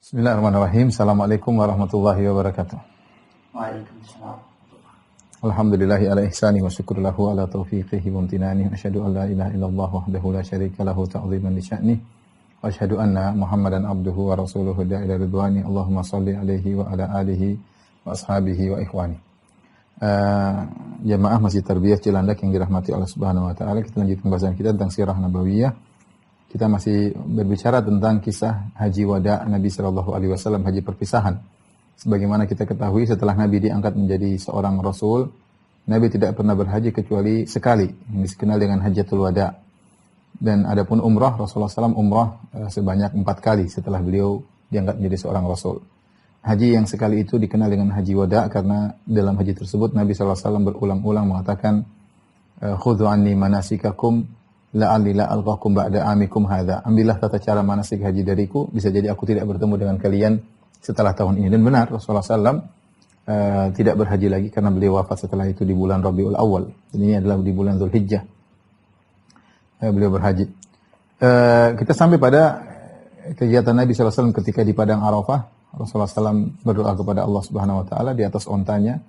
Bismillahirrahmanirrahim. Assalamualaikum warahmatullahi wabarakatuh. Waalaikumsalam. Alhamdulillahi ala ihsani wa syukurlahu ala taufiqihi wa amtinani. Asyhadu an la ilaha illallah wahdahu la syarika lahu ta'ziman li sya'ni. Wa asyhadu anna Muhammadan abduhu wa rasuluhu da'ila ridwani. Allahumma salli alaihi wa ala alihi wa ashabihi wa ikhwani. Jamaah Masjid Tarbiyah Cilandak yang dirahmati Allah Subhanahu wa taala, kita lanjutkan pembahasan kita tentang sirah nabawiyah. Kita masih berbicara tentang kisah haji wada Nabi sallallahu alaihi wasallam, haji perpisahan. Sebagaimana kita ketahui, setelah Nabi diangkat menjadi seorang rasul, Nabi tidak pernah berhaji kecuali sekali, yang dikenal dengan hajatul wada. Dan adapun umrah, Rasulullah SAW umrah sebanyak 4 kali setelah beliau diangkat menjadi seorang rasul. Haji yang sekali itu dikenal dengan haji wada karena dalam haji tersebut Nabi SAW berulang-ulang mengatakan, khudhu anni manasikakum la'alli la'alqakum ba'da amikum hadha. Ambillah tata cara manasik haji dariku, bisa jadi aku tidak bertemu dengan kalian setelah tahun ini. Dan benar, Rasulullah SAW tidak berhaji lagi karena beliau wafat setelah itu di bulan Rabiul Awal. Ini adalah di bulan Dzulhijjah beliau berhaji. Kita sampai pada kegiatan Nabi SAW ketika di Padang Arafah. Rasulullah SAW berdoa kepada Allah Subhanahu Wa Taala di atas ontanya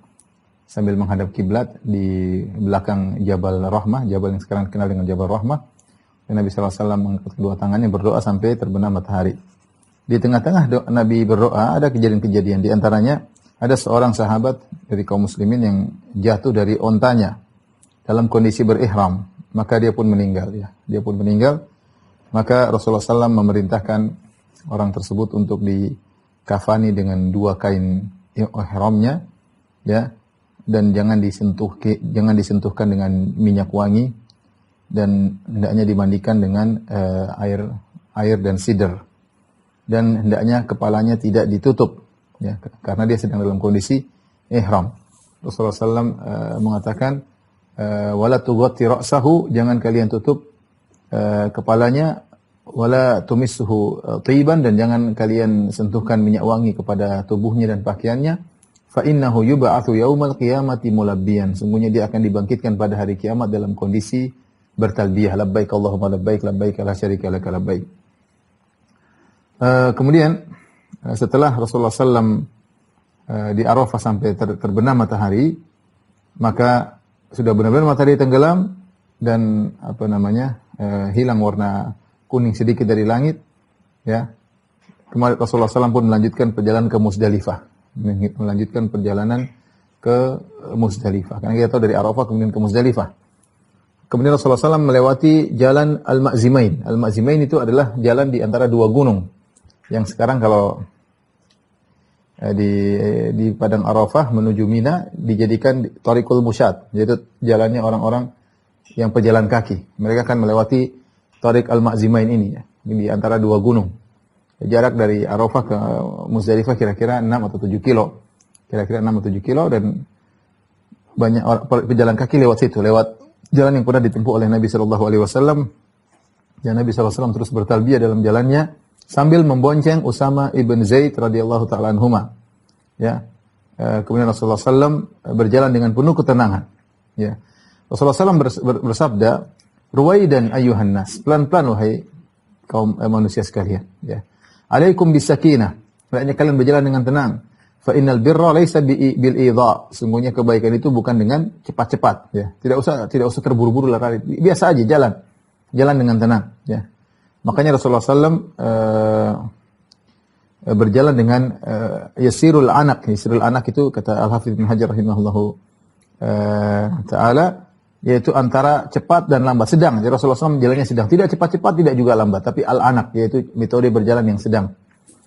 sambil menghadap kiblat di belakang Jabal Rahmah, jabal yang sekarang dikenal dengan Jabal Rahmah. Dan Nabi SAW mengangkat kedua tangannya berdoa sampai terbenam matahari. Di tengah-tengah Nabi berdoa ada kejadian-kejadian. Di antaranya ada seorang sahabat dari kaum muslimin yang jatuh dari ontanya dalam kondisi berihram. Maka dia pun meninggal. Ya. Dia pun meninggal. Maka Rasulullah SAW memerintahkan orang tersebut untuk dikafani dengan 2 kain ihramnya, ya. Dan jangan disentuhkan dengan minyak wangi, dan hendaknya dimandikan dengan air dan sidr, dan hendaknya kepalanya tidak ditutup, ya, karena dia sedang dalam kondisi ihram. Rasulullah SAW mengatakan wala tughatti ra'sahu, jangan kalian tutup kepalanya, wala tumissuhu tiban, dan jangan kalian sentuhkan minyak wangi kepada tubuhnya dan pakaiannya. Fa innahu yub'atsu yaumal qiyamati mulabbiyan. Sungguhnya dia akan dibangkitkan pada hari kiamat dalam kondisi bertalbiyah, labbaik Allahumma labbaik, labbaik la syarika lak labbaik. Kemudian setelah Rasulullah SAW di Arafah sampai terbenam matahari, maka sudah benar-benar matahari tenggelam dan hilang warna kuning sedikit dari langit, ya. Kemudian Rasulullah SAW pun melanjutkan perjalanan ke Muzdalifah. Melanjutkan perjalanan ke Muzdalifah. Karena kita tahu dari Arafah kemudian ke Muzdalifah. Kemudian Rasulullah SAW melewati jalan Al-Ma'zimain. Al-Ma'zimain itu adalah jalan di antara 2 gunung. Yang sekarang kalau di Padang Arafah menuju Mina dijadikan Thariqul Musyad. Yaitu jalannya orang-orang yang pejalan kaki. Mereka akan melewati Thariq Al-Ma'zimain ini, ya, di antara 2 gunung. Jarak dari Arafah ke Muzdalifah kira-kira 6 atau 7 kilo. Kira-kira 6 atau 7 kilo, dan banyak pejalan kaki lewat situ, lewat jalan yang pernah ditempuh oleh Nabi sallallahu alaihi wasallam. Dan Nabi sallallahu alaihi wasallam terus bertalbiyah dalam jalannya sambil membonceng Usama ibn Zaid radhiyallahu taala anhuma. Ya. Kemudian Rasulullah SAW berjalan dengan penuh ketenangan. Ya. Rasulullah SAW bersabda, "Ruwaidan ayyuhan nas." Pelan-pelan wahai kaum manusia sekalian, ya. Alaikum bisakinah. Hendaknya kalian berjalan dengan tenang. Fa innal birra laisa bil idha. Sungguhnya kebaikan itu bukan dengan cepat-cepat, ya. Tidak usah terburu-buru lari. Biasa aja jalan. Jalan dengan tenang, ya. Makanya Rasulullah SAW berjalan dengan yasirul anak. Yasirul anak itu kata Al-Hafidz Ibnu Hajar rahimahullahu taala, yaitu antara cepat dan lambat, sedang. Jadi Rasulullah SAW jalannya sedang, tidak cepat-cepat, tidak juga lambat, tapi al-anak, yaitu metode berjalan yang sedang.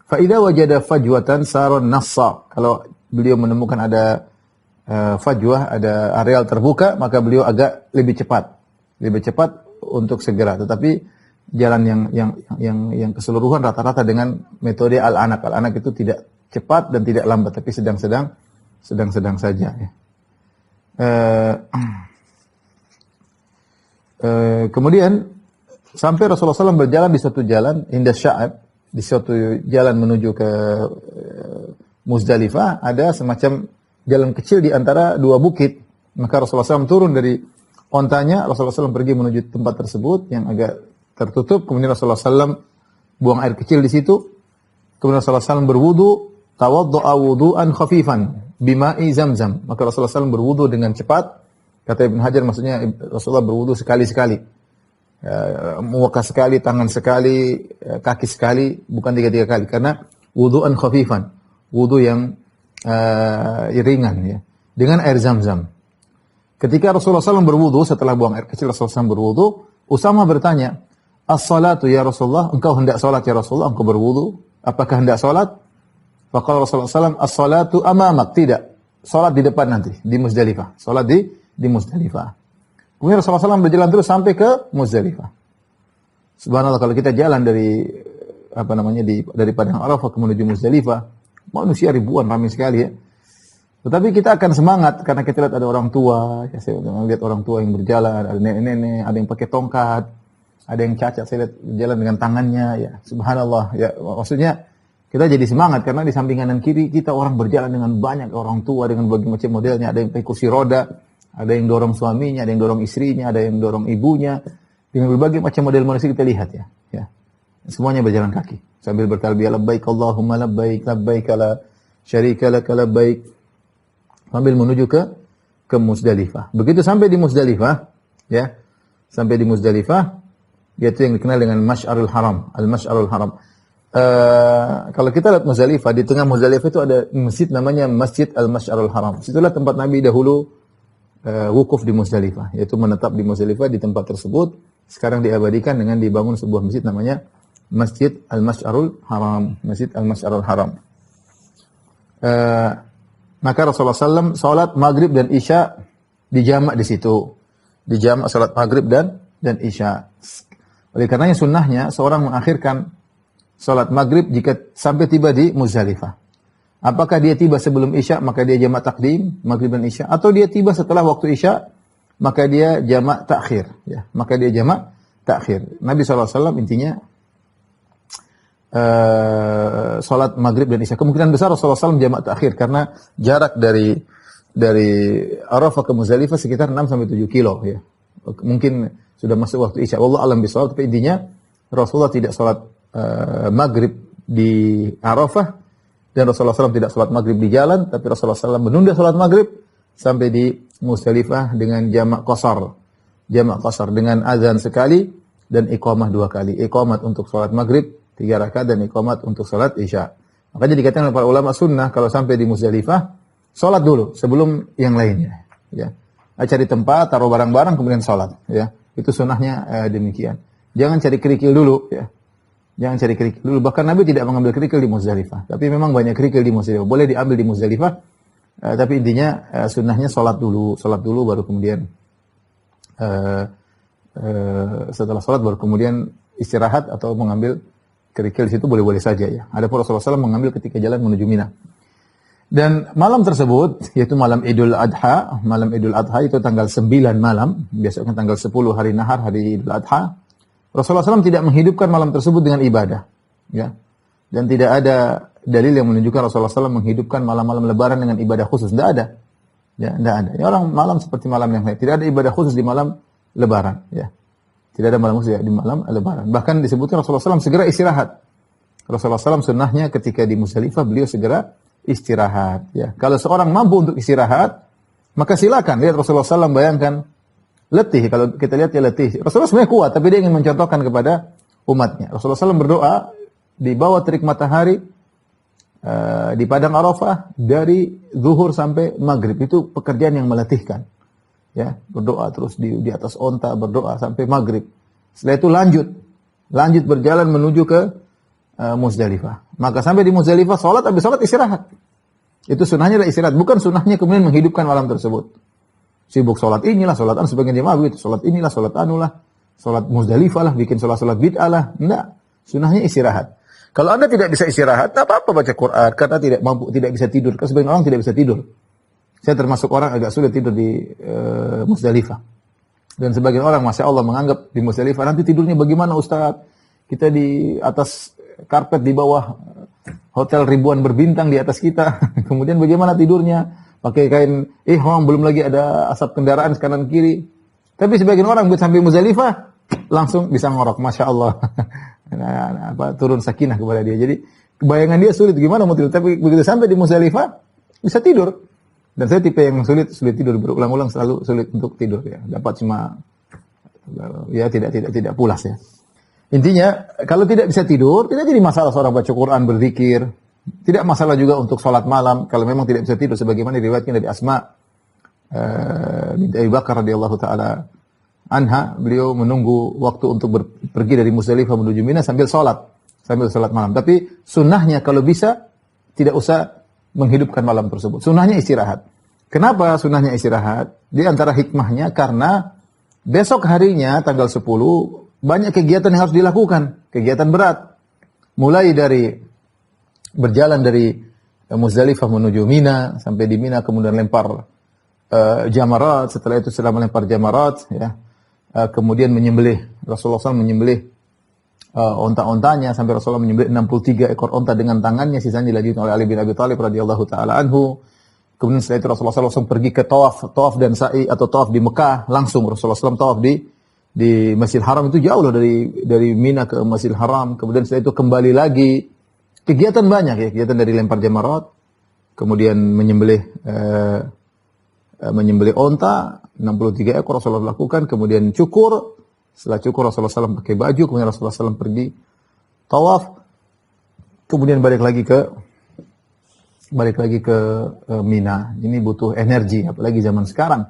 Fa idza wajada fajwatan saron nassa. Kalau beliau menemukan ada fajwah, ada areal terbuka, maka beliau agak lebih cepat untuk segera. Tetapi jalan yang keseluruhan rata-rata dengan metode al-anak. Al-anak itu tidak cepat dan tidak lambat, tapi sedang saja, ya. Kemudian sampai Rasulullah SAW berjalan di suatu jalan Indah Sya'ab, di suatu jalan menuju ke Muzdalifah, ada semacam jalan kecil di antara 2 bukit. Maka Rasulullah SAW turun dari ontanya, Rasulullah SAW pergi menuju tempat tersebut yang agak tertutup. Kemudian Rasulullah SAW buang air kecil di situ. Kemudian Rasulullah SAW berwudu, tawaddu'a wudu'an khafifan bima'i zamzam. Maka Rasulullah SAW berwudu dengan cepat. Kata Ibn Hajar maksudnya Rasulullah berwudu sekali-sekali. Muka sekali, tangan sekali, kaki sekali, bukan 3 kali. Karena wudu'an khafifan. Wudu yang ringan ya. Dengan air zam-zam. Ketika Rasulullah SAW berwudu, setelah buang air kecil Rasulullah SAW berwudu, Usama bertanya, "As-salatu ya Rasulullah, engkau hendak salat ya Rasulullah, engkau berwudu, apakah hendak salat?" Faqala Rasulullah SAW, "As-salatu amamak." Tidak, salat di depan nanti, di Muzdalifah. Salat di Muzdalifah. Kemudian Rasulullah SAW berjalan terus sampai ke Muzdalifah. Subhanallah, kalau kita jalan dari dari Padang Arafah ke menuju Muzdalifah, manusia ribuan, ramai sekali ya. Tetapi kita akan semangat karena kita lihat ada orang tua, ya saya lihat orang tua yang berjalan, ada nenek-nenek, ada yang pakai tongkat, ada yang cacat, saya lihat berjalan dengan tangannya, ya subhanallah, ya maksudnya kita jadi semangat karena di samping kanan kiri kita orang berjalan dengan banyak orang tua dengan berbagai macam modelnya, ada yang pakai kursi roda, ada yang dorong suaminya, ada yang dorong istrinya, ada yang dorong ibunya, dengan berbagai macam model manusia kita lihat ya, ya. Semuanya berjalan kaki sambil bertalbiyah labbaik Allahumma labbaik labbaik la syarika lak labbaik. Sambil menuju ke Muzdalifah. Begitu sampai di Muzdalifah, ya. Sampai di Muzdalifah, yaitu yang dikenal dengan Masy'arul Haram, Al-Masy'arul Haram. Kalau kita lihat Muzdalifah, di tengah Muzdalifah itu ada masjid namanya Masjid Al-Masy'arul Haram. Situlah tempat Nabi dahulu wukuf di Muzdalifah, yaitu menetap di Muzdalifah di tempat tersebut. Sekarang diabadikan dengan dibangun sebuah masjid namanya Masjid Al-Masy'arul Haram, Masjid Al-Masy'arul Haram. Maka Rasulullah SAW salat maghrib dan isya dijamak di situ. Dijamak salat maghrib dan isya. Oleh karenanya sunnahnya seorang mengakhirkan salat maghrib jika sampai tiba di Muzdalifah. Apakah dia tiba sebelum isya maka dia jamak takdim maghrib dan isya, atau dia tiba setelah waktu isya maka dia jamak takhir. Ya, maka dia jamak takhir. Nabi SAW intinya salat maghrib dan isya. Kemungkinan besar Rasulullah SAW jamak takhir karena jarak dari Arafah ke Muzdalifah sekitar 6-7 kilo ya. Mungkin sudah masuk waktu isya. Wallahu a'lam bishawab, tapi intinya Rasulullah tidak salat maghrib di Arafah dan Rasulullah SAW tidak salat maghrib di jalan, tapi Rasulullah SAW menunda salat maghrib sampai di Muzdalifah dengan jamak qasar. Jamak qasar dengan azan sekali dan iqamah 2 kali. Iqamat untuk salat maghrib 3 rakaat dan iqamat untuk salat isya. Makanya dikatakan oleh para ulama sunnah kalau sampai di Muzdalifah salat dulu sebelum yang lainnya. Ya, cari tempat, taruh barang-barang kemudian salat. Ya, itu sunnahnya demikian. Jangan cari kerikil dulu. Ya, jangan cari kerikil dulu. Bahkan Nabi tidak mengambil kerikil di Muzdalifah. Tapi memang banyak kerikil di Muzdalifah. Boleh diambil di Muzdalifah. Tapi intinya sunnahnya salat dulu baru kemudian setelah salat baru kemudian istirahat atau mengambil kerikil di situ boleh-boleh saja ya. Adapun Rasulullah SAW mengambil ketika jalan menuju Mina. Dan malam tersebut, yaitu malam Idul Adha itu tanggal 9 malam, biasanya tanggal 10 hari nahar, hari Idul Adha. Rasulullah SAW tidak menghidupkan malam tersebut dengan ibadah. Ya. Dan tidak ada dalil yang menunjukkan Rasulullah SAW menghidupkan malam-malam lebaran dengan ibadah khusus. Tidak ada. Ya, tidak ada. Ya, orang malam seperti malam yang lain. Tidak ada ibadah khusus di malam lebaran. Ya. Tidak ada malam khusus di malam lebaran. Bahkan disebutkan Rasulullah SAW segera istirahat. Rasulullah SAW sunnahnya ketika di Muzdalifah beliau segera istirahat. Ya. Kalau seorang mampu untuk istirahat, maka silakan. Lihat Rasulullah SAW bayangkan letih. Kalau kita lihat dia letih. Rasulullah sebenarnya kuat, tapi dia ingin mencontohkan kepada umatnya. Rasulullah SAW berdoa di bawah terik matahari di Padang Arafah dari zuhur sampai maghrib. Itu pekerjaan yang meletihkan. Ya, berdoa terus di atas onta, berdoa sampai maghrib. Setelah itu lanjut berjalan menuju ke Muzdalifah. Maka sampai di Muzdalifah salat, habis salat istirahat. Itu sunnahnya adalah istirahat, bukan sunnahnya kemudian menghidupkan malam tersebut. Sibuk salat inilah, salat sebagian jemaah begitu, salat inilah, salat anulah, salat Muzdalifah lah, bikin salat bid'ah lah. Enggak, sunnahnya istirahat. Kalau Anda tidak bisa istirahat, tak apa-apa baca Quran karena tidak mampu, tidak bisa tidur. Karena sebagian orang tidak bisa tidur. Saya termasuk orang agak sulit tidur di Muzdalifah. Dan sebagian orang, Masya Allah, menganggap di Muzdalifah, nanti tidurnya bagaimana Ustaz? Kita di atas karpet, di bawah hotel ribuan berbintang di atas kita. Kemudian bagaimana tidurnya? Pakai kain ihram, belum lagi ada asap kendaraan kanan kiri. Tapi sebagian orang sampai Muzdalifah, langsung bisa ngorok, Masya Allah. Turun sakinah kepada dia. Jadi bayangan dia sulit, gimana mau tidur? Tapi begitu sampai di Muzdalifah, bisa tidur. Dan saya tipe yang sulit tidur, berulang-ulang selalu sulit untuk tidur ya. Dapat cuma ya tidak pulas ya. Intinya kalau tidak bisa tidur, tidak jadi masalah seorang baca Quran, berzikir. Tidak masalah juga untuk sholat malam kalau memang tidak bisa tidur, sebagaimana diriwayatkan dari Asma binti Abi Bakar radhiyallahu taala anha, beliau menunggu waktu untuk pergi dari Muzdalifah menuju Mina sambil sholat malam. Tapi sunnahnya kalau bisa tidak usah menghidupkan malam tersebut. Sunnahnya istirahat. Kenapa sunnahnya istirahat? Di antara hikmahnya karena besok harinya tanggal 10 banyak kegiatan yang harus dilakukan, kegiatan berat. Mulai dari berjalan dari Muzdalifah menuju Mina, sampai di Mina kemudian lempar jamarat, setelah itu setelah melempar jamarat ya, kemudian menyembelih, Rasulullah SAW menyembelih onta-ontanya sampai Rasulullah menyembelih 63 ekor onta dengan tangannya, sisanya dilanjutkan oleh Ali bin Abi Thalib radhiyallahu taala anhu. Kemudian setelah itu Rasulullah SAW langsung pergi ke tawaf dan sa'i atau tawaf di Mekah, langsung Rasulullah SAW tawaf di Masjidil Haram, itu jauh loh dari Mina ke Masjidil Haram. Kemudian setelah itu kembali lagi, kegiatan banyak ya, kegiatan dari lempar jamarat, kemudian menyembelih onta 63 ekor Rasulullah lakukan, kemudian cukur. Setelah cukur Rasulullah SAW pakai baju, kemudian Rasulullah SAW pergi tawaf, kemudian balik lagi ke Mina. Ini butuh energi, apalagi zaman sekarang.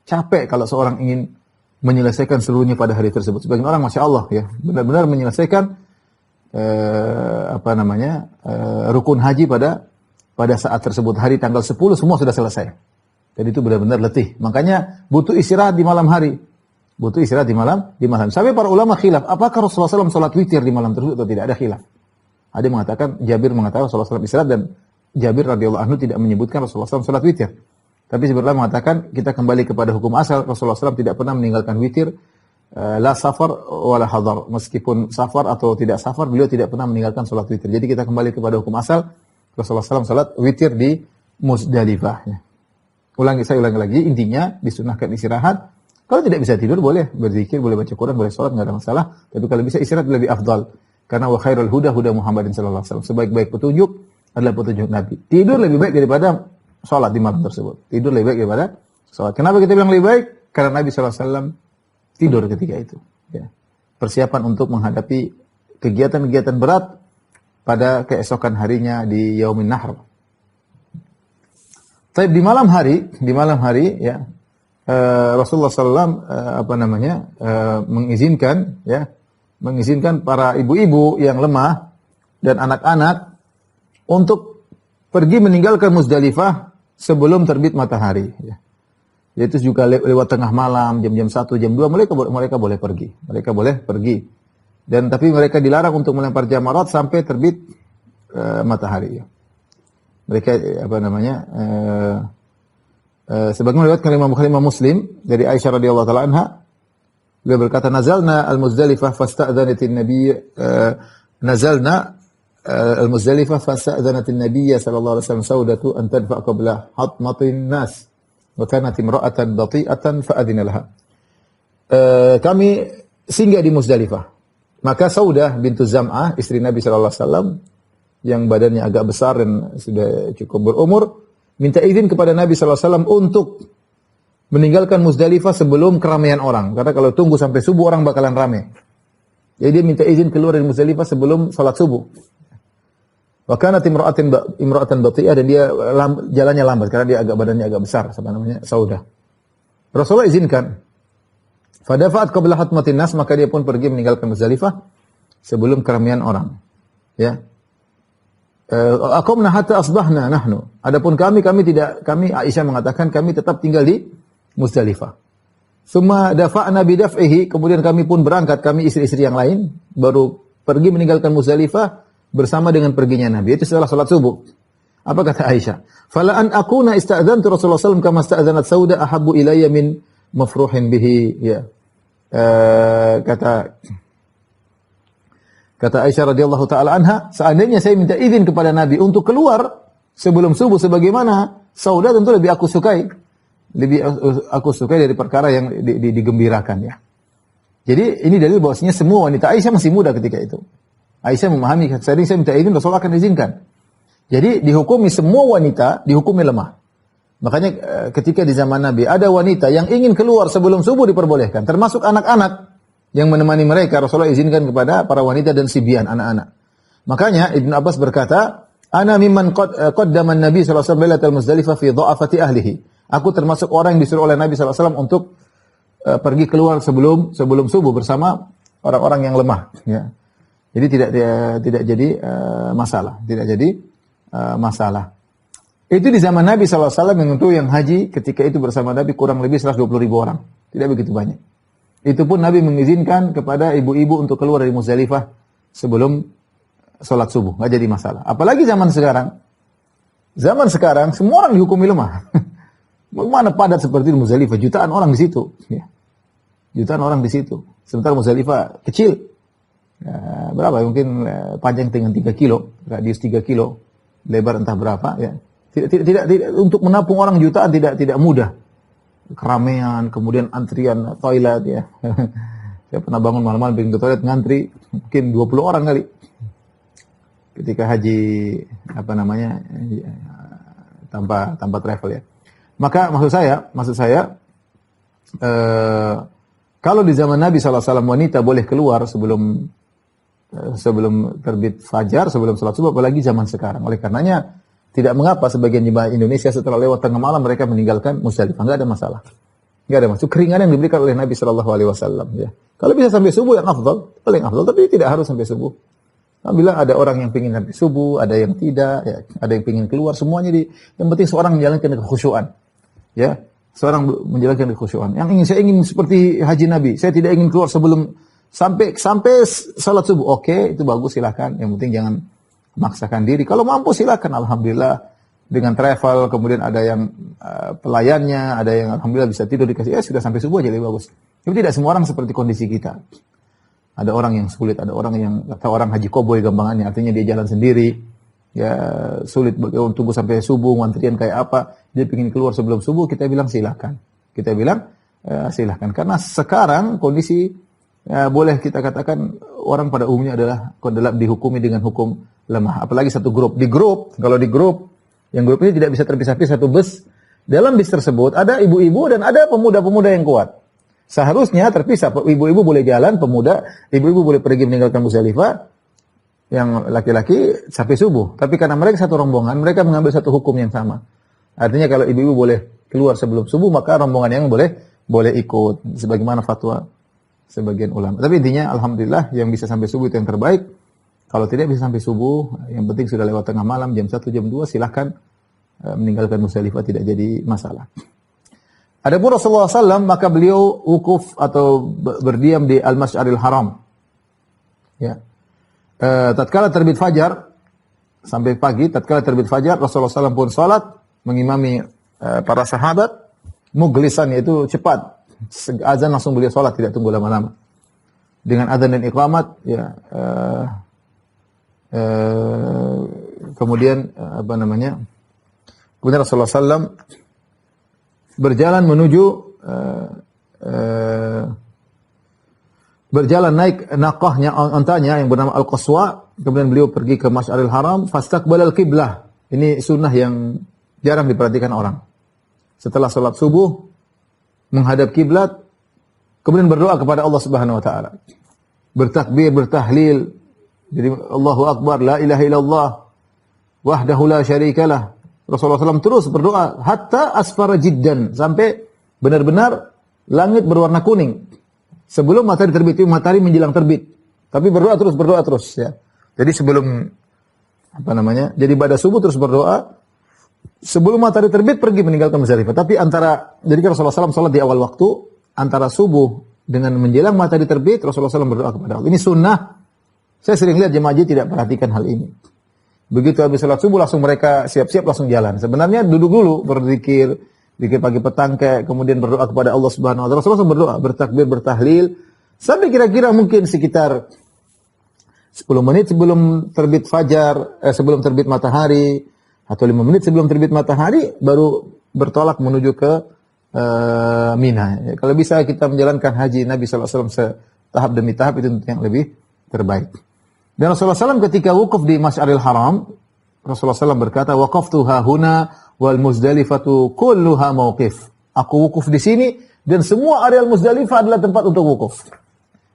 Capek kalau seorang ingin menyelesaikan seluruhnya pada hari tersebut. Sebagian orang, masya Allah ya, benar-benar menyelesaikan rukun haji pada saat tersebut, hari tanggal 10 semua sudah selesai. Jadi itu benar-benar letih. Makanya butuh istirahat di malam hari. Sampai para ulama khilaf, apakah Rasulullah SAW sholat witir di malam tersebut atau tidak? Ada khilaf. Ada yang mengatakan, Jabir mengatakan Rasulullah SAW istirahat, dan Jabir radhiyallahu anhu tidak menyebutkan Rasulullah SAW sholat witir. Tapi sebenarnya mengatakan, kita kembali kepada hukum asal, Rasulullah SAW tidak pernah meninggalkan witir, la safar wala hadar. Meskipun safar atau tidak safar, beliau tidak pernah meninggalkan sholat witir. Jadi kita kembali kepada hukum asal, Rasulullah SAW sholat witir di Muzdalifah. Ya. Saya ulangi lagi, intinya disunahkan istirahat. Kalau tidak bisa tidur, boleh berzikir, boleh baca Quran, boleh sholat, nggak ada masalah. Tapi kalau bisa istirahat lebih afdal. Karena wa khairul huda Muhammadin sallallahu alaihi wasallam. Sebaik-baik petunjuk adalah petunjuk Nabi. Tidur lebih baik daripada sholat di malam tersebut. Tidur lebih baik daripada sholat. Kenapa kita bilang lebih baik? Karena Nabi sallallahu alaihi wasallam tidur ketika itu. Ya. Persiapan untuk menghadapi kegiatan-kegiatan berat pada keesokan harinya di Yaumin Nahr. Tapi di malam hari ya, Rasulullah SAW mengizinkan para ibu-ibu yang lemah dan anak-anak untuk pergi meninggalkan Muzdalifah sebelum terbit matahari. Ya. Yaitu juga lewat tengah malam, jam 1, jam 2 mereka boleh pergi. Dan tapi mereka dilarang untuk melempar jamarat sampai terbit matahari. Ya. Mereka sebagaimana riwayatkan Imam Bukhari Imam Muslim dari Aisyah radhiyallahu taala anha, beliau berkata, nazalna al-Muzdalifah fasta'dzanatin nabiy sallallahu alaihi wasallam saudatu an tadfa qabla hatmatin nas wa kanat imra'atan bati'atan fa adina laha. Kami singgah di Muzdalifah. Maka Saudah bintu Zam'ah, istri Nabi sallallahu alaihi wasallam yang badannya agak besar dan sudah cukup berumur, minta izin kepada Nabi SAW untuk meninggalkan Muzdalifah sebelum keramaian orang. Karena kalau tunggu sampai subuh orang bakalan ramai. Jadi dia minta izin keluar dari Muzdalifah sebelum salat subuh. Wa kanat imra'atan bati'ah, dan dia jalannya lambat karena dia badannya agak besar, Saudah. Rasulullah izinkan. Fadafa'at qabla hatmatin nas, maka dia pun pergi meninggalkan Muzdalifah sebelum keramaian orang. Ya. Aqamna hatta asbahna nahnu. Adapun kami Aisyah mengatakan kami tetap tinggal di Muzdalifah. Summa dafa'na bidaf'ihi, kemudian kami pun berangkat, kami istri-istri yang lain baru pergi meninggalkan Muzdalifah bersama dengan perginya Nabi, itu setelah salat subuh. Apa kata Aisyah? Fala an akuna ista'dzantu Rasulullah sallallahu alaihi wasallam kama ista'dzanat Sauda ahabbu ilayya min mafruhin bihi. Ya. Kata Aisyah radhiyallahu taala anha, seandainya saya minta izin kepada Nabi untuk keluar sebelum subuh sebagaimana Sauda, tentu lebih aku sukai dari perkara yang digembirakan ya. Jadi ini dalil bahwasanya semua wanita, Aisyah masih muda ketika itu. Aisyah memahami, sering saya minta izin, Rasulullah akan izinkan. Jadi dihukumi semua wanita, dihukumi lemah. Makanya ketika di zaman Nabi ada wanita yang ingin keluar sebelum subuh diperbolehkan, termasuk anak-anak yang menemani mereka. Rasulullah izinkan kepada para wanita dan sibyan, anak-anak. Makanya Ibnu Abbas berkata, "Ana mimman qaddama an-nabi sallallahu alaihi wasallam lailatul Muzdalifah fi dha'afati ahlihi." Aku termasuk orang yang disuruh oleh Nabi sallallahu alaihi wasallam untuk pergi keluar sebelum subuh bersama orang-orang yang lemah, ya. Jadi tidak jadi masalah, tidak jadi masalah. Itu di zaman Nabi SAW yang untuk yang haji ketika itu bersama Nabi kurang lebih 120.000 orang. Tidak begitu banyak. Itu pun Nabi mengizinkan kepada ibu-ibu untuk keluar dari Muzdalifah sebelum sholat subuh. Nggak jadi masalah. Apalagi zaman sekarang. Zaman sekarang semua orang dihukumi lemah. Bagaimana padat seperti di Muzdalifah. Jutaan orang di situ. Ya. Jutaan orang di situ. Sementara Muzdalifah kecil. Ya, berapa? Mungkin panjang dengan 3 kilo. Radius 3 kilo. Lebar entah berapa. Ya. Tidak untuk menampung orang jutaan tidak mudah. Keramaian, kemudian antrian toilet ya. Saya pernah bangun malam-malam bikin ke toilet ngantri mungkin 20 orang kali. Ketika haji tanpa travel ya. Maka maksud saya kalau di zaman Nabi SAW wanita boleh keluar sebelum terbit fajar, sebelum sholat subuh, apalagi zaman sekarang. Oleh karenanya tidak mengapa sebagian jemaah Indonesia setelah lewat tengah malam mereka meninggalkan Muzdalifah, enggak ada masalah. Enggak ada masalah. Keringanan yang diberikan oleh Nabi sallallahu alaihi wasallam ya. Kalau bisa sampai subuh yang afdal, paling afdal, tapi tidak harus sampai subuh. Alhamdulillah ada orang yang ingin sampai subuh, ada yang tidak ya, ada yang ingin keluar, semuanya yang penting seorang menjalankan kekhusyuan. Ya, seorang menjalankan kekhusyuan. Saya ingin seperti haji Nabi. Saya tidak ingin keluar sebelum sampai salat subuh. Oke, itu bagus, silakan. Yang penting jangan maksakan diri. Kalau mampu silakan, alhamdulillah dengan travel, kemudian ada yang pelayannya, ada yang alhamdulillah bisa tidur dikasih, sudah sampai subuh aja lebih bagus. Tapi tidak semua orang seperti kondisi kita. Ada orang yang sulit, ada orang yang kata orang haji koboi gampangannya, artinya dia jalan sendiri, ya sulit untuk tunggu sampai subuh, antrian kayak apa, dia ingin keluar sebelum subuh, kita bilang silakan. Kita bilang silakan, karena sekarang kondisi boleh kita katakan orang pada umumnya adalah dihukumi dengan hukum lemah. Apalagi satu grup. Kalau di grup, yang grup ini tidak bisa terpisah-pisah satu bus. Dalam bis tersebut ada ibu-ibu dan ada pemuda-pemuda yang kuat. Seharusnya terpisah. Ibu-ibu boleh jalan, ibu-ibu boleh pergi meninggalkan Muzdalifah. Yang laki-laki sampai subuh. Tapi karena mereka satu rombongan, mereka mengambil satu hukum yang sama. Artinya kalau ibu-ibu boleh keluar sebelum subuh, maka rombongan yang boleh ikut. Sebagaimana fatwa sebagian ulama. Tapi intinya alhamdulillah yang bisa sampai subuh itu yang terbaik. Kalau tidak bisa sampai subuh, yang penting sudah lewat tengah malam, jam 1, jam 2, silahkan meninggalkan Muzdalifah, tidak jadi masalah. Adapun Rasulullah SAW, maka beliau wukuf atau berdiam di Al-Masy'aril Haram. Ya. Tatkala terbit fajar, sampai pagi, tatkala terbit fajar, Rasulullah SAW pun salat, mengimami para sahabat, muglisan, yaitu cepat. Azan langsung beliau salat, tidak tunggu lama-lama. Dengan azan dan iqamat, ya, kemudian kemudian Rasulullah SAW berjalan menuju berjalan naik naqahnya, ontanya yang bernama Al-Qaswa. Kemudian beliau pergi ke Masy'aril Haram, fastaqbalal qiblah. Ini sunnah yang jarang diperhatikan orang. Setelah salat subuh menghadap kiblat, kemudian berdoa kepada Allah Subhanahu wa taala. Bertakbir, bertahlil. Jadi Allahu Akbar, la ilaha illallah, wahdahu la syarikalah. Rasulullah SAW terus berdoa hatta asfara jiddan, sampai benar-benar langit berwarna kuning. Sebelum matahari terbit, matahari menjelang terbit. Tapi berdoa terus ya. Jadi sebelum jadi pada subuh terus berdoa. Sebelum matahari terbit pergi meninggalkan Muzdalifah. Tapi jadi Rasulullah SAW salat di awal waktu, antara subuh dengan menjelang matahari terbit, Rasulullah SAW berdoa kepada Allah. Ini sunnah. Saya sering lihat jemaah haji tidak perhatikan hal ini. Begitu habis salat subuh langsung mereka siap-siap langsung jalan. Sebenarnya duduk dulu berzikir, zikir pagi petang kemudian berdoa kepada Allah Subhanahu wa taala. Rasulullah SAW berdoa, bertakbir, bertahlil sampai kira-kira mungkin sekitar 10 menit sebelum terbit fajar, sebelum terbit matahari, atau 5 menit sebelum terbit matahari baru bertolak menuju ke Mina. Kalau bisa kita menjalankan haji Nabi SAW setahap demi tahap, itu yang lebih terbaik. Dan Rasulullah SAW ketika wukuf di Masy'aril Haram, Rasulullah SAW berkata, waqaftu hahuna wal Muzdalifatu kulluha mauqif. Aku wukuf di sini dan semua areal Muzdalifah adalah tempat untuk wukuf.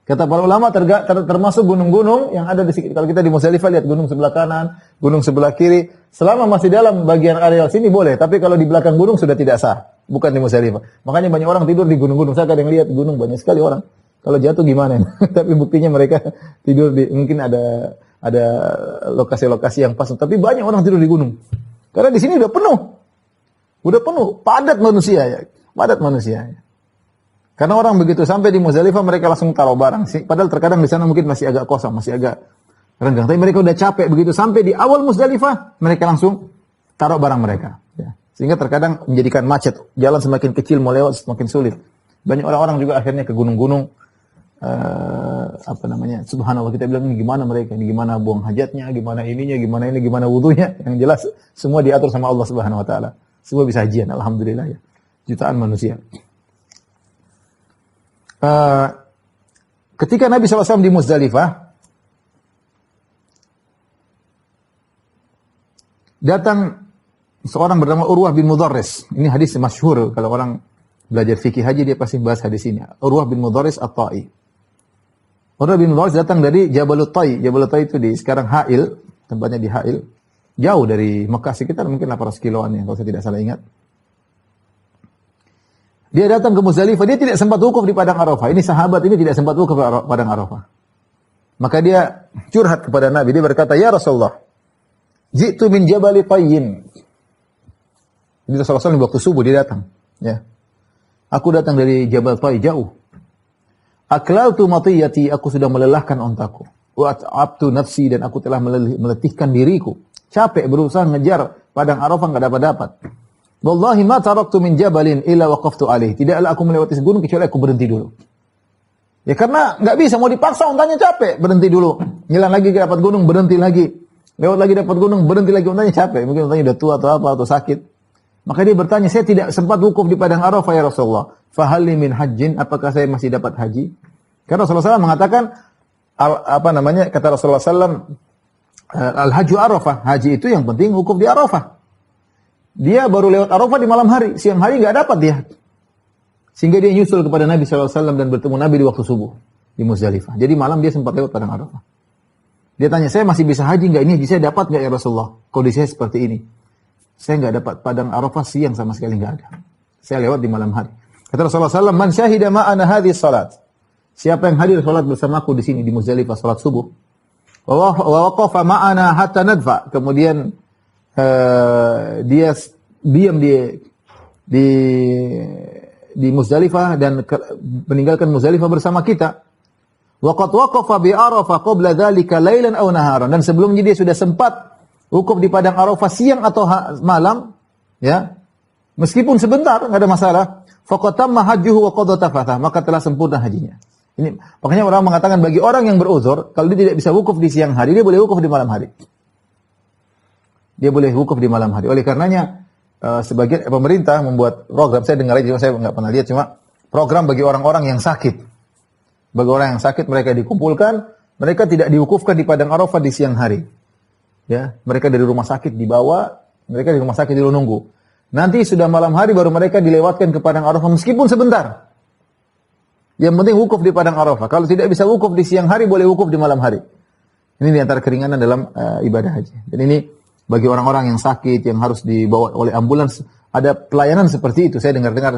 Kata para ulama termasuk gunung-gunung yang ada di sekitar. Kalau kita di Muzdalifah lihat gunung sebelah kanan, gunung sebelah kiri, selama masih dalam bagian areal sini boleh, tapi kalau di belakang gunung sudah tidak sah, bukan di Muzdalifah. Makanya banyak orang tidur di gunung-gunung. Saya kadang lihat gunung banyak sekali orang. Kalau jatuh gimana? Tapi buktinya mereka tidur di, mungkin ada lokasi-lokasi yang pas, tapi banyak orang tidur di gunung. Karena di sini udah penuh, padat manusia ya, padat manusia. Karena orang begitu sampai di Muzdalifah mereka langsung taruh barang. Padahal terkadang di sana mungkin masih agak kosong, masih agak renggang. Tapi mereka udah capek begitu sampai di awal Muzdalifah mereka langsung taruh barang mereka. Ya. Sehingga terkadang menjadikan macet. Jalan semakin kecil mau lewat semakin sulit. Banyak orang-orang juga akhirnya ke gunung-gunung. Subhanallah kita bilang ini gimana mereka, ini gimana buang hajatnya, gimana ininya, gimana wudunya. Yang jelas semua diatur sama Allah Subhanahu Wa Taala. Semua bisa hajian, alhamdulillah ya. Jutaan manusia. Ketika Nabi SAW di Muzdalifah, datang seorang bernama Urwah bin Mudharris. Ini hadis masyhur, kalau orang belajar fikih haji dia pasti bahas hadis ini. Urwah bin Mudharris At-Ta'i. Urwah bin Mudharris datang dari Jabalut Tai. Jabalut Tai itu di sekarang Ha'il, tempatnya di Ha'il. Jauh dari Mekah sekitar mungkin 800 kiloan ya, kalau saya tidak salah ingat. Dia datang ke Muzdalifah, dia tidak sempat wukuf di Padang Arafah. Ini sahabat ini tidak sempat wukuf di Padang Arafah. Maka dia curhat kepada Nabi, dia berkata, "Ya Rasulullah, ji'tu min Jabal Tayyin." Jadi Rasulullah SAW waktu subuh dia datang, ya. Aku datang dari Jabal Tay jauh. Aklaltu matiyati, aku sudah melelahkan ontaku. Wa at'abtu nafsi, dan aku telah meletihkan diriku. Capek berusaha ngejar Padang Arafah enggak dapat. Wallahi ma taraktu min jabalin illa waqaftu alaih. Tidaklah aku melewati gunung kecuali aku berhenti dulu. Ya karena enggak bisa, mau dipaksa untanya capek, berhenti dulu. Nyelang lagi ke dapat gunung, berhenti lagi. Lewat lagi dapat gunung, berhenti lagi, untanya capek. Mungkin untanya udah tua atau apa atau sakit. Maka dia bertanya, saya tidak sempat wukuf di Padang Arafah ya Rasulullah. Fahalli min hajjin, apakah saya masih dapat haji? Karena Rasulullah SAW mengatakan, kata Rasulullah SAW, al-hajju Arafah, haji itu yang penting wukuf di Arafah. Dia baru lewat Arafah di malam hari, siang hari nggak dapat dia. Sehingga dia nyusul kepada Nabi SAW dan bertemu Nabi di waktu subuh di Muzdalifah. Jadi malam dia sempat lewat Padang Arafah. Dia tanya, saya masih bisa haji nggak? Ini haji saya dapat nggak ya Rasulullah? Kondisi saya seperti ini. Saya nggak dapat Padang Arafah siang sama sekali nggak ada. Saya lewat di malam hari. Kata Rasulullah SAW, man syahida ma'ana hadhihi salat. Siapa yang hadir salat bersamaku di sini di Muzdalifah salat subuh. Wa waqafa ma'ana hatta nadfa. Kemudian dia diam di Muzdalifah dan meninggalkan Muzdalifah bersama kita. Waqad waqafa bi Arafah qabla dzalika lailan aw naharan, dan sebelumnya dia sudah sempat wukuf di Padang Arafah siang atau malam, ya. Meskipun sebentar enggak ada masalah. Faqad tamma hajjuhu wa qad tafatha, maka telah sempurna hajinya. Ini makanya orang mengatakan bagi orang yang beruzur, kalau dia tidak bisa wukuf di siang hari, dia boleh wukuf di malam hari. Dia boleh wukuf di malam hari. Oleh karenanya sebagian pemerintah membuat program, saya dengar aja, saya nggak pernah lihat, cuma program bagi orang-orang yang sakit. Bagi orang yang sakit mereka dikumpulkan, mereka tidak diwukufkan di Padang Arafah di siang hari. Ya, mereka dari rumah sakit dibawa, mereka di rumah sakit dulu nunggu. Nanti sudah malam hari baru mereka dilewatkan ke Padang Arafah meskipun sebentar. Yang penting wukuf di Padang Arafah. Kalau tidak bisa wukuf di siang hari, boleh wukuf di malam hari. Ini di antara keringanan dalam ibadah haji. Dan ini bagi orang-orang yang sakit, yang harus dibawa oleh ambulans, ada pelayanan seperti itu. Saya dengar-dengar,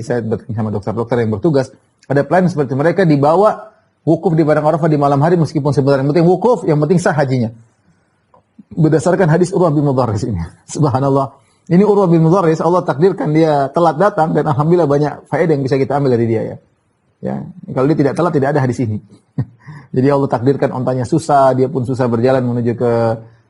saya bertemu sama dokter-dokter yang bertugas, ada pelayanan seperti mereka dibawa wukuf di Padang Arafah di malam hari meskipun sebentar. Yang penting wukuf, yang penting sah hajinya. Berdasarkan hadis Urwah bin Mudharris ini. Subhanallah. Ini Urwah bin Mudharris, Allah takdirkan dia telat datang, dan alhamdulillah banyak faedah yang bisa kita ambil dari dia ya. Ya, kalau dia tidak telat tidak ada hadis ini. Jadi Allah takdirkan ontanya susah, dia pun susah berjalan menuju ke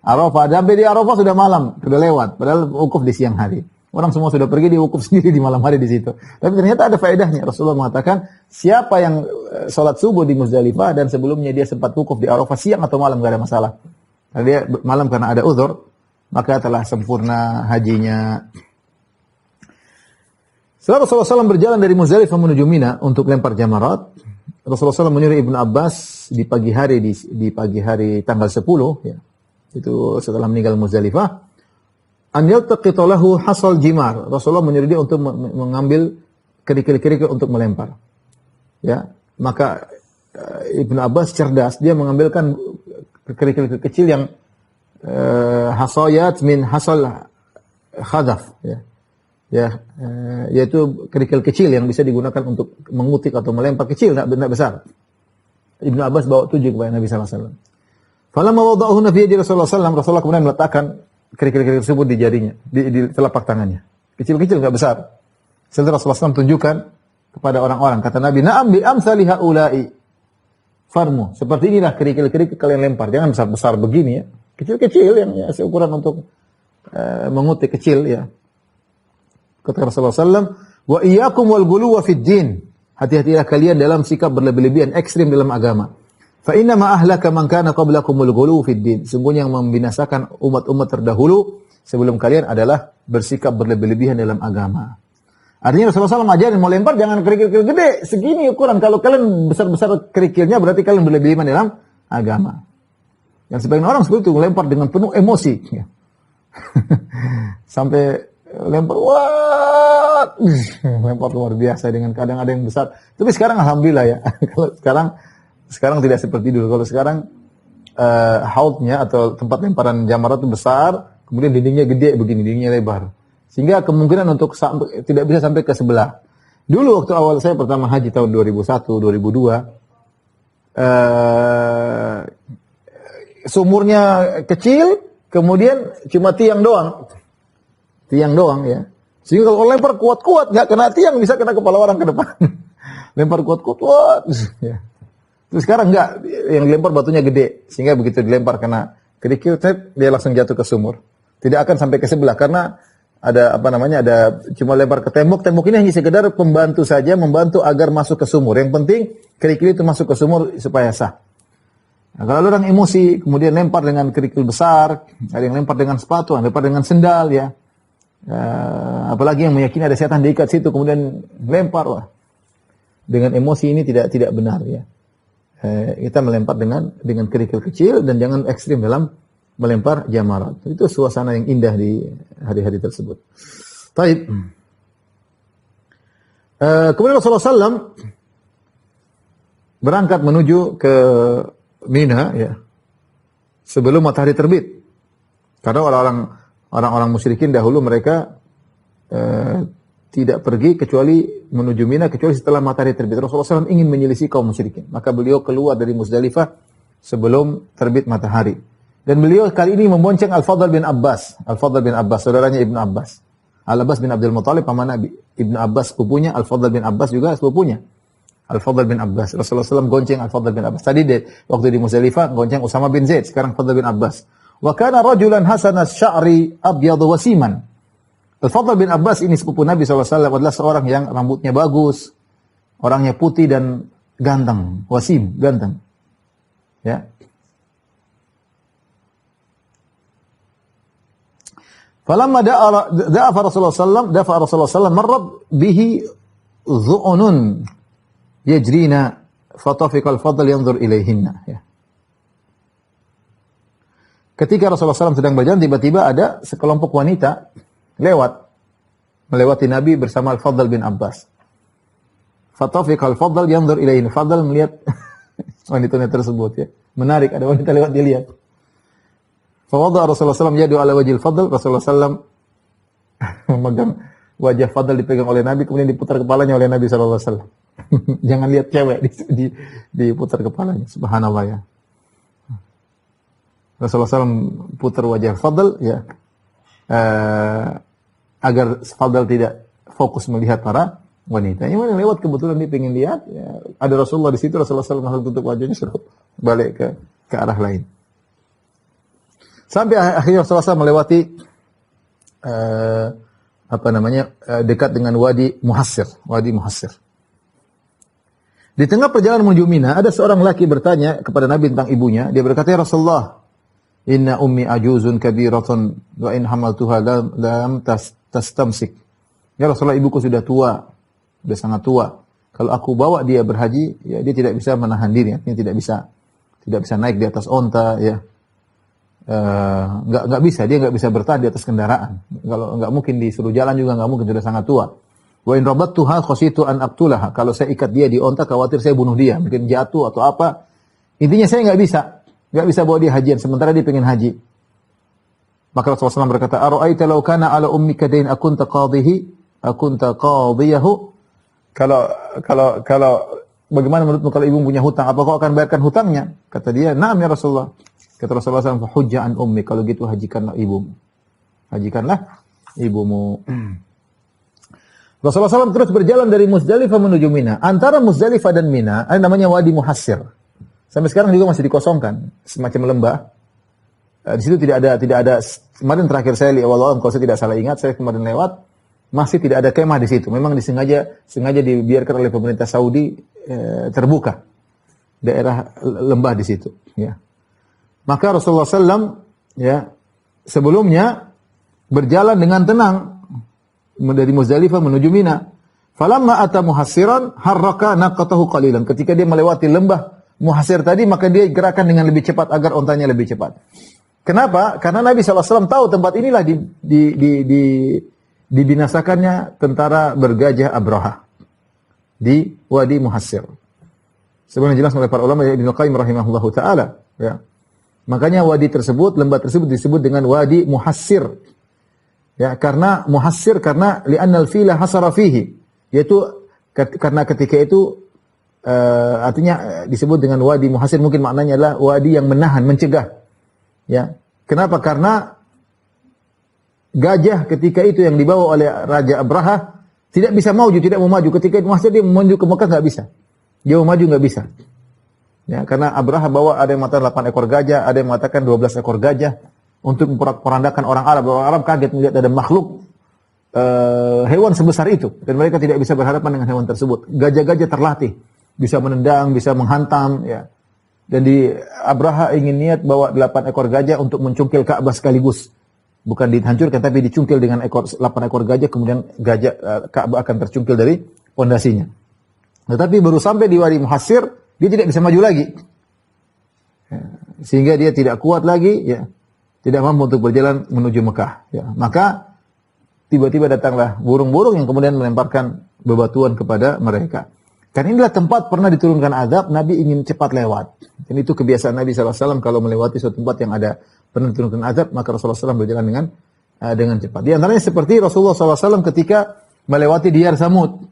Arafah. Sampai di Arafah sudah malam, sudah lewat. Padahal wukuf di siang hari. Orang semua sudah pergi, dia wukuf sendiri di malam hari di situ. Tapi ternyata ada faedahnya. Rasulullah mengatakan, siapa yang sholat subuh di Muzdalifah dan sebelumnya dia sempat wukuf di Arafah siang atau malam, nggak ada masalah. Kalau dia malam karena ada uzur, maka telah sempurna hajinya. Setelah Rasulullah SAW berjalan dari Muzdalifah menuju Mina untuk lempar jamarat, Rasulullah SAW menyuruh Ibnu Abbas di pagi hari tanggal 10 ya. Itu setelah meninggal Muzdalifah, an yaltaqita lahu hasal jimar. Rasulullah menyuruh dia untuk mengambil kerikil-kerikil untuk melempar. Ya, maka Ibnu Abbas cerdas, dia mengambilkan kerikil kecil yang hasayat min hasal khadaf ya. Yaitu kerikil kecil yang bisa digunakan untuk mengutik atau melempar, kecil, tidak benda besar. Ibnu Abbas bawa 7 kepada Nabi sallallahu alaihi wasallam. Falamma wada'ahu Nabi Rasulullah sallallahu alaihi wasallam, Rasulullah kemudian meletakkan kerikil-kerikil tersebut di jarinya, di telapak tangannya. Kecil-kecil, enggak besar. Setelah Rasulullah SAW tunjukkan kepada orang-orang, kata Nabi, "Na'am bi amsali haula'i." Farmu, seperti inilah kerikil-kerikil kalian lempar. Jangan besar-besar begini ya. Kecil-kecil yang ya, seukuran untuk mengutik kecil ya. Kata Rasulullah SAW, "Wa iyyakum wal ghuluwa fid din." Hati-hatilah kalian dalam sikap berlebih-lebihan ekstrim dalam agama. Fa inna ma ahlaka man kana qablakumul ghuluw fid din. Sungguhnya yang membinasakan umat-umat terdahulu sebelum kalian adalah bersikap berlebih-lebihan dalam agama. Artinya Rasulullah SAW ngajarin mau lempar jangan kerikil-kerikil gede, segini ukuran. Kalau kalian besar-besar kerikilnya berarti kalian berlebih-lebihan dalam agama. Yang sebagian orang seperti itu lempar dengan penuh emosi. Ya. Sampai lempar, wah, lempar luar biasa dengan kadang ada yang besar. Tapi sekarang alhamdulillah ya, kalau sekarang tidak seperti dulu. Kalau sekarang hautnya atau tempat lemparan jamarat itu besar, kemudian dindingnya gede begini, dindingnya lebar. Sehingga kemungkinan untuk tidak bisa sampai ke sebelah. Dulu waktu awal saya pertama haji tahun 2001, 2002, sumurnya kecil, kemudian cuma tiang doang ya. Sehingga kalau lempar kuat-kuat, nggak kena tiang, bisa kena kepala orang ke depan. Lempar kuat-kuat, ya. Terus sekarang enggak, yang dilempar batunya gede, sehingga begitu dilempar kena kerikil, dia langsung jatuh ke sumur. Tidak akan sampai ke sebelah karena ada cuma lempar ke tembok. Tembok ini hanya sekedar pembantu saja, membantu agar masuk ke sumur. Yang penting kerikil itu masuk ke sumur supaya sah. Nah, kalau orang emosi kemudian lempar dengan kerikil besar, ada yang lempar dengan sepatu, ada yang lempar dengan sendal ya. Apalagi yang meyakini ada setan diikat situ kemudian lempar, wah. Dengan emosi ini tidak benar ya. Kita melempar dengan kerikil kecil dan jangan ekstrim dalam melempar jamarat. Itu suasana yang indah di hari-hari tersebut. Baik. Kemudian Rasulullah SAW berangkat menuju ke Mina ya sebelum matahari terbit. Karena orang-orang musyrikin dahulu mereka tidak pergi kecuali menuju Mina kecuali setelah matahari terbit. Rasulullah SAW ingin menyelisih kaum musyrikin. Maka beliau keluar dari Muzdalifah sebelum terbit matahari. Dan beliau kali ini membonceng Al-Fadl bin Abbas. Al-Fadl bin Abbas, saudaranya Ibnu Abbas. Al-Abbas bin Abdul Muttalib, paman Ibnu Abbas sepupunya. Al-Fadl bin Abbas juga sepupunya. Al-Fadl bin Abbas. Rasulullah SAW gonceng Al-Fadl bin Abbas. Tadi waktu di Muzdalifah gonceng Usama bin Zaid. Sekarang Fadl bin Abbas. Wa kana rajulan hasanas sya'ri abyadu wasiman. Al-Fadl bin Abbas ini sepupu Nabi SAW adalah seorang yang rambutnya bagus, orangnya putih dan ganteng, wasim, ganteng. Ya. Falamma da'a Rasulullah SAW marrad bihi dhu'unun yajrina fatafiqa al-Fadl yanzur ilaihinna. Ya. Ketika Rasulullah SAW sedang berjalan, tiba-tiba ada sekelompok wanita melewati Nabi bersama Al-Fadl bin Abbas. Fatafiqa al-Fadl yanzur ilaihinna. Fadl melihat wanita tersebut ya. Menarik, ada wanita lewat dia lihat. Fawadha Rasulullah SAW yadu ala wajhil Fadl. Rasulullah SAW memegang wajah Fadl dipegang oleh Nabi, kemudian diputar kepalanya oleh Nabi SAW. Jangan lihat cewek, diputar kepalanya. Subhanallah ya. Rasulullah SAW putar wajah Fadl ya, agar Fadl tidak fokus melihat para wanita. Ini yang lewat kebetulan dia pengen lihat, ya, ada Rasulullah di situ. Rasulullah SAW langsung tutup wajahnya, suruh balik ke arah lain. Sampai akhirnya Rasulullah SAW melewati dekat dengan Wadi Muhassir. Di tengah perjalanan menuju Mina, ada seorang laki bertanya kepada Nabi tentang ibunya. Dia berkata, "Ya Rasulullah, inna ummi ajuzun kabiratun wa in hamaltuha lam tastamsik." Ya Rasulullah, ibuku sudah tua, sudah sangat tua. Kalau aku bawa dia berhaji, ya dia tidak bisa menahan diri, artinya tidak bisa naik di atas onta, ya. Nggak bisa, dia nggak bisa bertahan di atas kendaraan. Kalau nggak mungkin disuruh jalan juga nggak mungkin, sudah sangat tua. Wa in rabattuha khasyitu an aqtulaha. Kalau saya ikat dia di onta, khawatir saya bunuh dia, mungkin jatuh atau apa. Intinya saya nggak bisa bawa dia hajian, sementara dia pengen haji. Maka Rasulullah SAW berkata, "Ara'aita law kana ala ummika dain akunta qadiyahu?" Kalau bagaimana menurutmu kalau ibu punya hutang, apa kau akan bayarkan hutangnya? Kata dia, "Na'am ya Rasulullah." Kata Rasulullah SAW, "Hujja an ummi." Kalau gitu hajikanlah ibumu. Hajikanlah ibumu. Rasulullah SAW terus berjalan dari Muzdalifah menuju Mina. Antara Muzdalifah dan Mina ada namanya Wadi Muhassir. Sampai sekarang juga masih dikosongkan, semacam lembah. Di situ tidak ada. Kemarin terakhir saya lihat, wallahualam kalau saya tidak salah ingat, saya kemarin lewat, masih tidak ada kemah di situ. Memang sengaja dibiarkan oleh pemerintah Saudi terbuka daerah lembah di situ. Ya. Maka Rasulullah SAW ya sebelumnya berjalan dengan tenang dari Muzdalifah menuju Mina. Falamma ata Muhassiran harraka naqatahu qalilan. Ketika dia melewati lembah Muhassir tadi, maka dia gerakan dengan lebih cepat agar ontanya lebih cepat. Kenapa? Karena Nabi SAW tahu tempat inilah dibinasakannya tentara bergajah Abraha di Wadi Muhassir. Sebenarnya jelas oleh para ulama, Ibnu Qayyim rahimahullahu taala, ya. Makanya wadi tersebut, lembah tersebut disebut dengan Wadi Muhassir. Ya, karena Muhassir karena li'annal fila hasara fihi, yaitu karena ketika itu artinya disebut dengan Wadi Muhassir, mungkin maknanya adalah wadi yang menahan, mencegah. Ya, kenapa? Karena gajah ketika itu yang dibawa oleh Raja Abraha tidak bisa maju, tidak mau maju. Ketika itu Muhassir dia mau maju ke Mekah nggak bisa. Dia mau maju nggak bisa. Ya, karena Abraha bawa, ada yang mengatakan 8 ekor gajah, ada yang mengatakan 12 ekor gajah untuk memporak-porandakan orang Arab. Orang Arab kaget melihat ada makhluk hewan sebesar itu dan mereka tidak bisa berhadapan dengan hewan tersebut. Gajah-gajah terlatih, bisa menendang, bisa menghantam, ya. Dan Abraha ingin niat bawa 8 ekor gajah untuk mencungkil Ka'bah sekaligus. Bukan dihancurkan, tapi dicungkil dengan 8 ekor gajah, kemudian Ka'bah akan tercungkil dari pondasinya. Tetapi baru sampai di Wadi Muhassir, dia tidak bisa maju lagi. Ya, sehingga dia tidak kuat lagi, ya, tidak mampu untuk berjalan menuju Mekah. Ya. Maka tiba-tiba datanglah burung-burung yang kemudian melemparkan bebatuan kepada mereka. Karena inilah tempat pernah diturunkan azab, Nabi ingin cepat lewat. Dan itu kebiasaan Nabi SAW kalau melewati suatu tempat yang ada pernah diturunkan azab, maka Rasulullah SAW berjalan dengan cepat. Di antaranya seperti Rasulullah SAW ketika melewati Diyar Samud,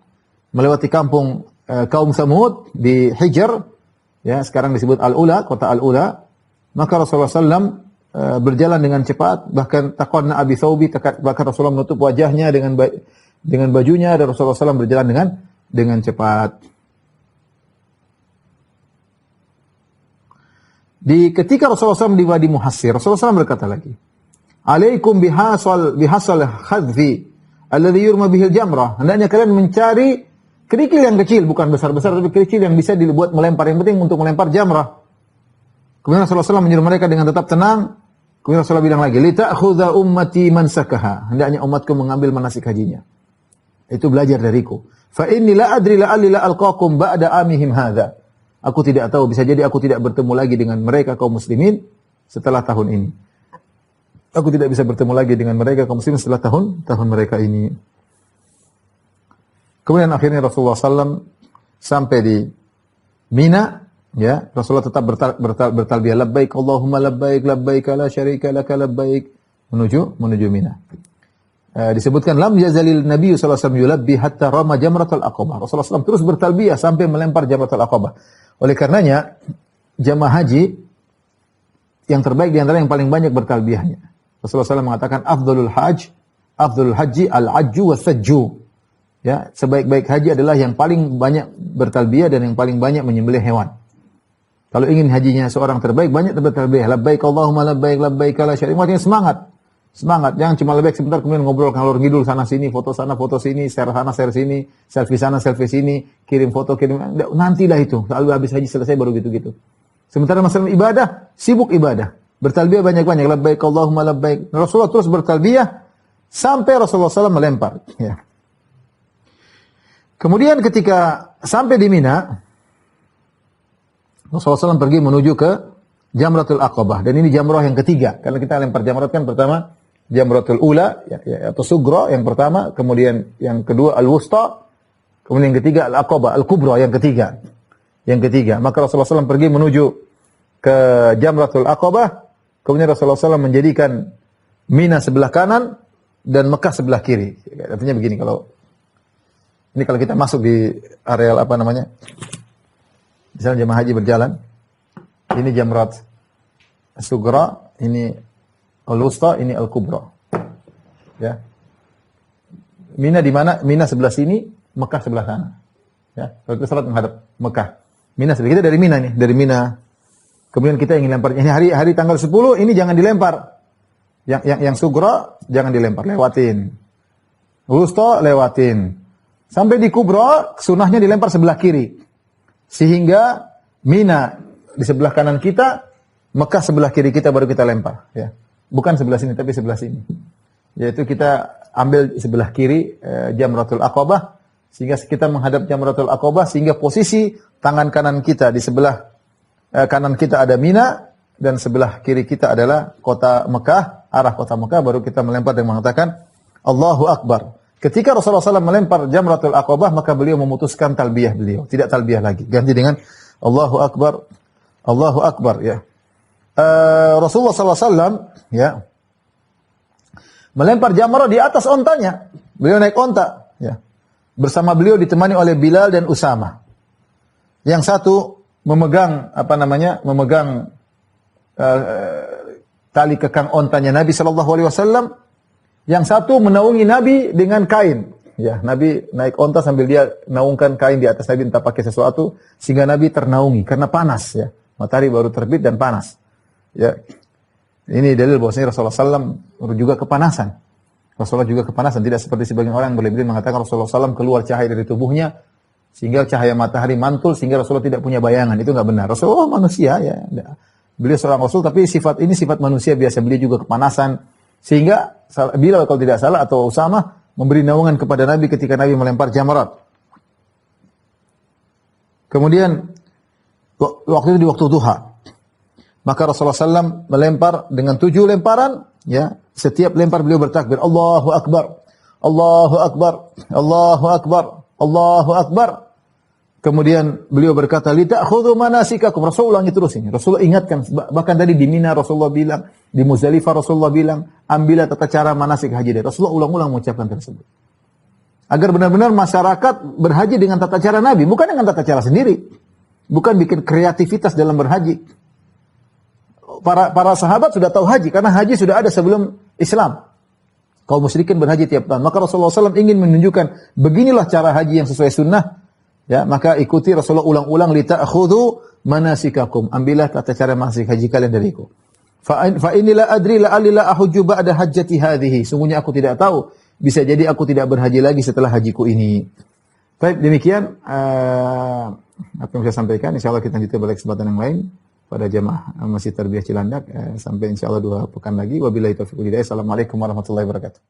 melewati kampung kaum Samud di Hijr, ya sekarang disebut Al-Ula, kota Al-Ula, maka Rasulullah SAW berjalan dengan cepat, bahkan taqanna abi thawbi, bahkan Rasulullah menutup wajahnya dengan bajunya, dan Rasulullah SAW berjalan dengan cepat. Ketika Rasulullah SAW di Wadi Muhassir, Rasulullah SAW berkata lagi, "Alaikum bihasal khadfi alladhi yurma bihil jamrah." Hendaknya kalian mencari kerikil yang kecil, bukan besar-besar, tapi kerikil yang bisa dibuat melempar. Yang penting untuk melempar jamrah. Kemudian Rasulullah SAW menyuruh mereka dengan tetap tenang. Kemudian Rasulullah bilang lagi, "Lita'khudha ummati mansakaha." Hendaknya umatku mengambil manasik hajinya. Itu belajar dariku. Fa inni la adri la'alli la alqakum ba'da amihim hadza. Aku tidak tahu, bisa jadi aku tidak bertemu lagi dengan mereka kaum muslimin setelah tahun ini. Aku tidak bisa bertemu lagi dengan mereka kaum muslimin setelah tahun mereka ini. Kemudian akhirnya Rasulullah SAW sampai di Mina, ya, Rasulullah tetap bertalbiyah labbaik Allahumma labbaik labbaik la syarika laka labbaik menuju Mina. Disebutkan lam yazalil Nabi sallallahu alaihi wasallam yulabbi hatta rama jamratul aqabah. Rasulullah SAW terus bertalbiyah sampai melempar jamratul aqabah. Oleh karenanya jamaah haji yang terbaik di antara yang paling banyak bertalbiyahnya. Rasulullah SAW mengatakan afdhalul haji al-ajju was-sajju. Ya, sebaik-baik haji adalah yang paling banyak bertalbiyah dan yang paling banyak menyembelih hewan. Kalau ingin hajinya seorang terbaik, banyak bertalbiyah. Labbaik Allahumma labbaik labbaik la syarika lak. Semangat. Jangan cuma lebih sebentar kemudian ngobrol ngalor ngidul sana sini, foto sana foto sini, share sana share sini, selfie sana selfie sini, kirim foto kirim, nantilah itu. Lalu habis haji selesai baru gitu-gitu. Sementara masalah ibadah, sibuk ibadah. Bertalbiyah banyak-banyak, labbaik Allahumma labbaik. Rasulullah terus bertalbiyah sampai Rasulullah SAW melempar, ya. Kemudian ketika sampai di Mina, Rasulullah SAW pergi menuju ke Jamratul Aqabah. Dan ini jamrah yang ketiga. Karena kita lempar jamrat kan pertama Jamratul Ula atau Sugra yang pertama, kemudian yang kedua Al-Wusta, kemudian yang ketiga Al-Aqabah, Al-Kubra yang ketiga. Yang ketiga, maka Rasulullah SAW pergi menuju ke Jamratul Aqabah, kemudian Rasulullah SAW menjadikan Mina sebelah kanan dan Mekah sebelah kiri. Artinya begini, kalau kita masuk di areal apa namanya? Misalnya jemaah haji berjalan, ini Jamrat Sugra, ini Al-Wusta, ini Al-Kubra. Ya. Mina di mana? Mina sebelah sini, Mekah sebelah sana. Ya. Kalau kita salat menghadap Mekah. Mina sebelah kita dari Mina nih, dari Mina. Kemudian kita ingin lempar. Ini hari tanggal 10 ini jangan dilempar. Yang Sugra jangan dilempar, lewatin. Wusta lewatin. Sampai di Kubra, sunahnya dilempar sebelah kiri. Sehingga Mina di sebelah kanan kita, Mekah sebelah kiri kita baru kita lempar, ya. Bukan sebelah sini tapi sebelah sini. Yaitu kita ambil sebelah kiri Jamratul Aqabah sehingga kita menghadap Jamratul Aqabah sehingga posisi tangan kanan kita di sebelah kanan kita ada Mina dan sebelah kiri kita adalah kota Mekah, arah kota Mekah, baru kita melempar dan mengatakan Allahu Akbar. Ketika Rasulullah SAW melempar Jamratul Aqabah, maka beliau memutuskan talbiyah beliau, tidak talbiyah lagi, ganti dengan Allahu Akbar, Allahu Akbar, ya. Rasulullah SAW, ya, melempar jamrah di atas ontanya. Beliau naik onta, ya. Bersama beliau ditemani oleh Bilal dan Usama. Yang satu memegang tali kekang ontanya Nabi Shallallahu Alaihi Wasallam. Yang satu menaungi Nabi dengan kain. Ya, Nabi naik onta sambil dia naungkan kain di atas Nabi, entah pakai sesuatu sehingga Nabi ternaungi karena panas, ya. Matahari baru terbit dan panas. Ya. Ini dalil bahwasanya Rasulullah SAW juga kepanasan. Rasulullah juga kepanasan, tidak seperti sebagian orang yang berlebihan mengatakan Rasulullah SAW keluar cahaya dari tubuhnya sehingga cahaya matahari mantul sehingga Rasulullah tidak punya bayangan. Itu enggak benar. Rasulullah manusia, ya. Beliau seorang Rasul tapi sifat ini sifat manusia biasa. Beliau juga kepanasan sehingga Bilal kalau tidak salah atau Usama memberi naungan kepada Nabi ketika Nabi melempar jamrat. Kemudian waktu itu di waktu duha. Maka Rasulullah SAW melempar dengan 7 lemparan, ya. Setiap lempar beliau bertakbir, Allahu Akbar, Allahu Akbar, Allahu Akbar, Allahu Akbar. Kemudian beliau berkata, "Li ta'khudhu manasikakum." Rasulullah ulangi terus ini. Rasulullah ingatkan, bahkan tadi di Mina Rasulullah bilang, di Muzdalifah Rasulullah bilang, ambillah tata cara manasik haji dari. Rasulullah ulang-ulang mengucapkan tersebut. Agar benar-benar masyarakat berhaji dengan tata cara Nabi, bukan dengan tata cara sendiri. Bukan bikin kreativitas dalam berhaji. Para sahabat sudah tahu haji karena haji sudah ada sebelum Islam. Kaum musyrikin berhaji tiap tahun. Maka Rasulullah SAW ingin menunjukkan beginilah cara haji yang sesuai sunnah. Ya, maka ikuti Rasulullah ulang-ulang li ta'khudhu manasikakum. Ambillah tata cara manasik haji kalian dariku. Fa inilah adri la alila ahujju ba'da hajjati hadhihi. Sungguhnya aku tidak tahu, bisa jadi aku tidak berhaji lagi setelah hajiku ini. Baik, demikian apa yang saya sampaikan. Insyaallah kita lanjutkan pada kesempatan yang lain. Pada jamaah Masjid Tarbiyah Cilandak sampai insyaallah 2 pekan lagi. Wabillahi taufiq wal hidayah. Assalamualaikum warahmatullahi wabarakatuh.